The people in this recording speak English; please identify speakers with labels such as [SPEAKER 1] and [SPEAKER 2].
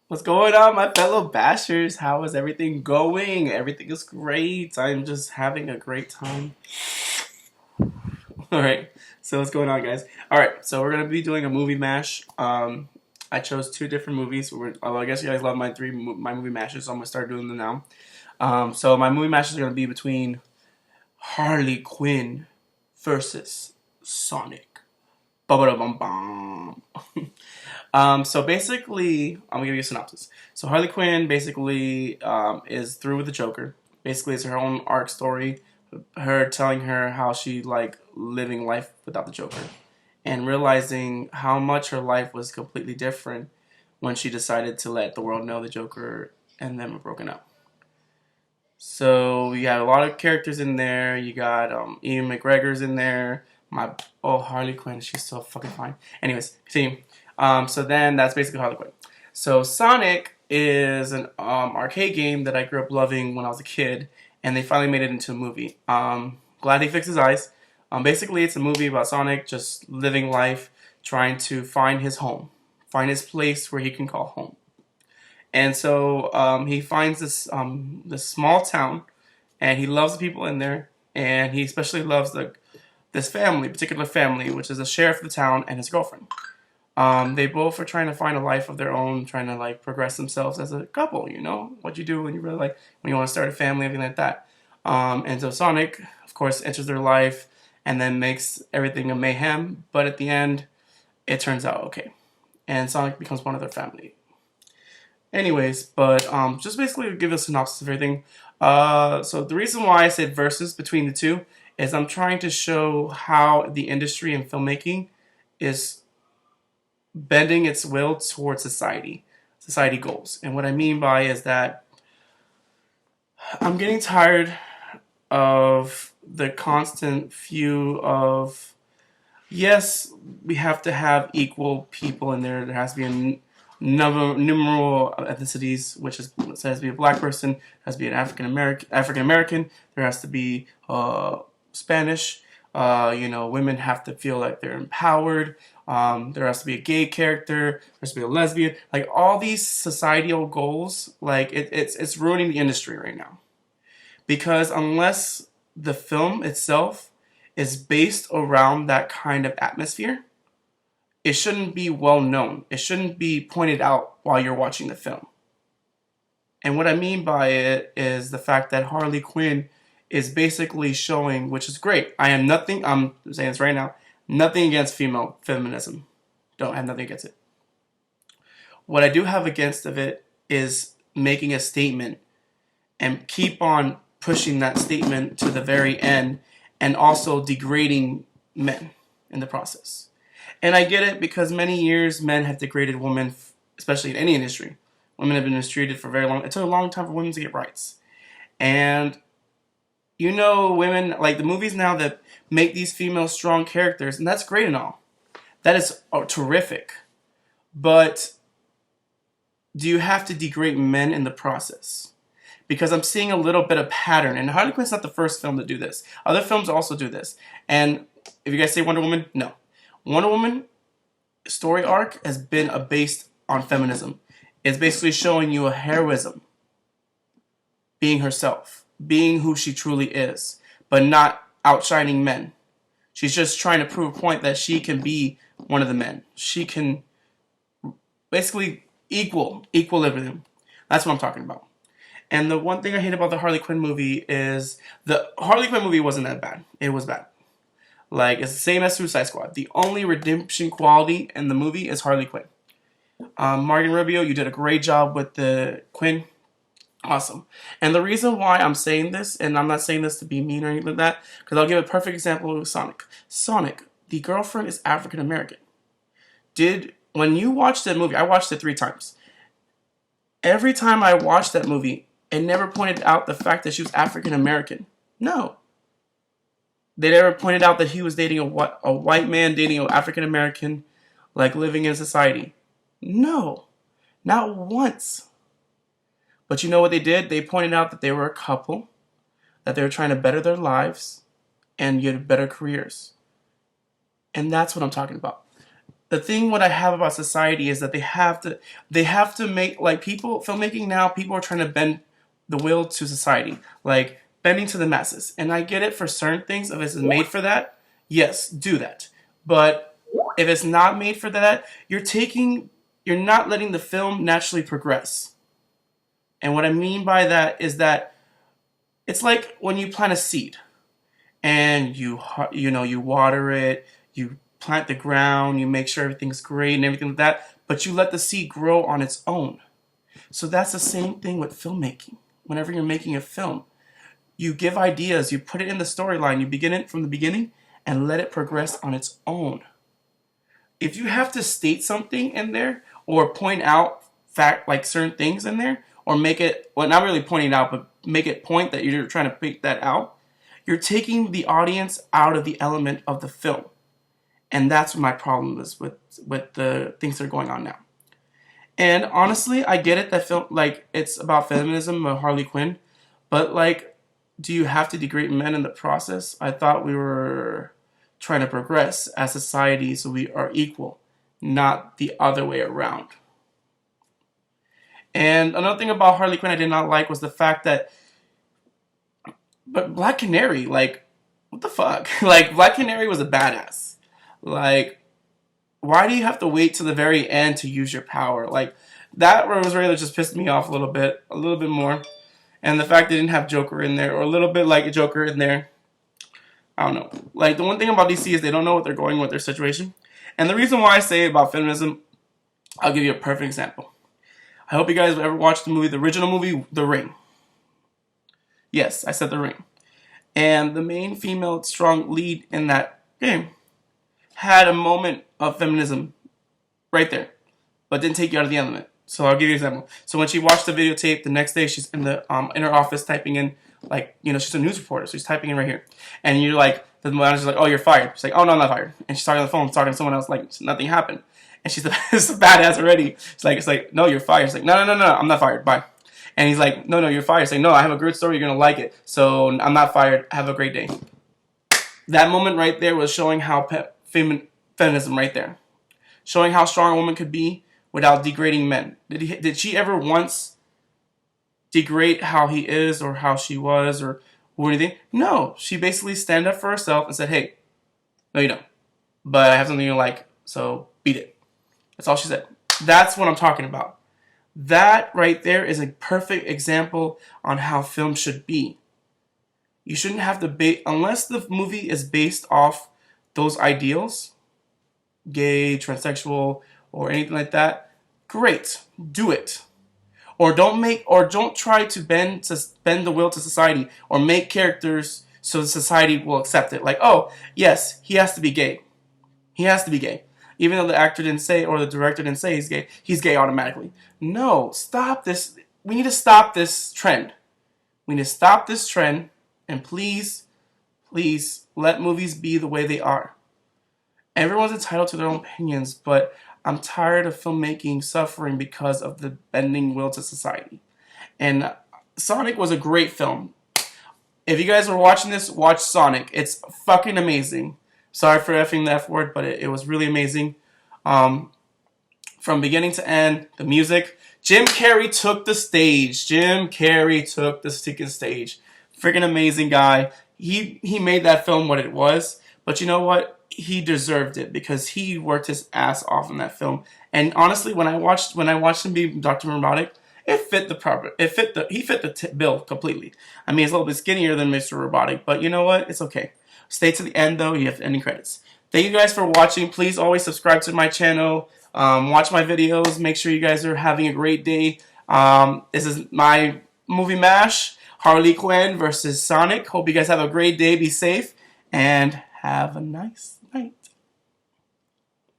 [SPEAKER 1] What's going on, my fellow bashers? How is everything going? Everything is great. I'm just having a great time. All right. So what's going on, guys? All right. So we're gonna be doing a movie mash. I chose two different movies. I guess you guys love my movie mashes, so I'm gonna start doing them now. So my movie mashes are gonna be between Harley Quinn versus Sonic. Ba-ba-da-bum-bum. So basically, I'm gonna give you a synopsis. So Harley Quinn basically is through with the Joker. Basically, it's her own arc story, her telling her how she like living life without the Joker, and realizing how much her life was completely different when she decided to let the world know the Joker and them were broken up. So you got a lot of characters in there. You got Ian McGregor's in there. Harley Quinn, she's so fucking fine. Anyways, continue. So then that's basically Harley Quinn. So Sonic is an arcade game that I grew up loving when I was a kid, and they finally made it into a movie. Glad he fixed his eyes. Basically, it's a movie about Sonic just living life, trying to find his home, find his place where he can call home. And so he finds this small town, and he loves the people in there, and he especially loves this particular family, which is the sheriff of the town and his girlfriend. They both are trying to find a life of their own, trying to like progress themselves as a couple. You know what you do when you really like when you want to start a family, everything like that. And so Sonic, of course, enters their life and then makes everything a mayhem. But at the end, it turns out okay, and Sonic becomes one of their family. Anyways, but just basically to give a synopsis of everything. So the reason why I said versus between the two is I'm trying to show how the industry in filmmaking is bending its will towards society goals. And what I mean by is that I'm getting tired of the constant few of yes, we have to have equal people in there. There has to be a numeral ethnicities, which is it has to be a black person, has to be an African American. There has to be Spanish. Women have to feel like they're empowered. There has to be a gay character. There has to be a lesbian. Like all these societal goals, like it's ruining the industry right now. Because unless the film itself is based around that kind of atmosphere, it shouldn't be well known. It shouldn't be pointed out while you're watching the film. And what I mean by it is the fact that Harley Quinn is basically showing, which is great. I'm saying this right now, nothing against female feminism. Don't have nothing against it. What I do have against of it is making a statement and keep on pushing that statement to the very end and also degrading men in the process. And I get it because many years men have degraded women, especially in any industry. Women have been mistreated for very long. It took a long time for women to get rights. And women, like the movies now that make these female strong characters, and that's great and all. That is terrific. But do you have to degrade men in the process? Because I'm seeing a little bit of pattern. And Harley Quinn's not the first film to do this. Other films also do this. And if you guys say Wonder Woman, no. Wonder Woman story arc has been based on feminism. It's basically showing you a heroism, being herself, being who she truly is, but not outshining men. She's just trying to prove a point that she can be one of the men. She can basically equilibrium. That's what I'm talking about. And the one thing I hate about the Harley Quinn movie is the Harley Quinn movie wasn't that bad. It was bad. Like, it's the same as Suicide Squad. The only redemption quality in the movie is Harley Quinn. Margot Rubio, you did a great job with the Quinn. Awesome. And the reason why I'm saying this, and I'm not saying this to be mean or anything like that, because I'll give a perfect example with Sonic. Sonic, the girlfriend is African American. When you watched that movie, I watched it 3 times. Every time I watched that movie, it never pointed out the fact that she was African American. No. They never pointed out that he was dating a white man dating an African American, like living in society. No. Not once. But you know what they did? They pointed out that they were a couple, that they were trying to better their lives and get better careers. And that's what I'm talking about. the thing what I have about society is that they have to make, like, people filmmaking now, people are trying to bend the will to society, like bending to the masses. And I get it for certain things. If it's made for that, yes, do that. But if it's not made for that, you're not letting the film naturally progress. And what I mean by that is that it's like when you plant a seed and you water it, you plant the ground, you make sure everything's great and everything like that, but you let the seed grow on its own. So that's the same thing with filmmaking. Whenever you're making a film, you give ideas, you put it in the storyline, you begin it from the beginning and let it progress on its own. If you have to state something in there or point out fact, like certain things in there, or make it, well, not really pointing out, but make it point that you're trying to pick that out, you're taking the audience out of the element of the film. And that's what my problem is with the things that are going on now. And honestly, I get it that film, like, it's about feminism of Harley Quinn, but like, do you have to degrade men in the process? I thought we were trying to progress as society so we are equal, not the other way around. And another thing about Harley Quinn I did not like was the fact that, but Black Canary, like, what the fuck? Like, Black Canary was a badass. Like, why do you have to wait to the very end to use your power? Like, that was really just pissed me off a little bit more. And the fact they didn't have Joker in there, or a little bit like a Joker in there, I don't know. Like, the one thing about DC is they don't know what they're going with their situation. And the reason why I say about feminism, I'll give you a perfect example. I hope you guys have ever watched the original movie, The Ring. Yes, I said The Ring. And the main female strong lead in that game had a moment of feminism right there, but didn't take you out of the element. So I'll give you an example. So when she watched the videotape, the next day she's in her office typing in, like, she's a news reporter, so she's typing in right here. And you're like, the manager's like, oh, you're fired. She's like, oh, no, I'm not fired. And she's talking on the phone, talking to someone else, like nothing happened. And she's it's a badass already. It's like, no, you're fired. She's like, no, I'm not fired. Bye. And he's like, no, you're fired. She's like, no, I have a great story. You're gonna like it. So I'm not fired. Have a great day. That moment right there was showing how feminism right there, showing how strong a woman could be without degrading men. Did she ever once degrade how he is or how she was or anything? No. She basically stand up for herself and said, hey, no, you don't. But I have something you like, so beat it. That's all she said. That's what I'm talking about. That right there is a perfect example on how film should be. You shouldn't have to unless the movie is based off those ideals, gay, transsexual, or anything like that. Great, do it. Or don't try to bend the will to society or make characters so society will accept it. Like, oh, yes, he has to be gay. He has to be gay. Even though the actor didn't say or the director didn't say he's gay automatically. No, stop this. We need to stop this trend. We need to stop this trend, and please, please let movies be the way they are. Everyone's entitled to their own opinions, but I'm tired of filmmaking suffering because of the bending will to society. And Sonic was a great film. If you guys are watching this, watch Sonic. It's fucking amazing. Sorry for effing the F word, but it was really amazing. From beginning to end, the music. Jim Carrey took the stage. Jim Carrey took the sticking stage. Freaking amazing guy. He made that film what it was. But you know what? He deserved it because he worked his ass off in that film. And honestly, when I watched him be Dr. Robotic, he fit the bill completely. I mean, it's a little bit skinnier than Mr. Robotic, but you know what? It's okay. Stay to the end though. You have ending credits. Thank you guys for watching. Please always subscribe to my channel. Watch my videos. Make sure you guys are having a great day. This is my movie mash. Harley Quinn versus Sonic. Hope you guys have a great day. Be safe and have a nice night.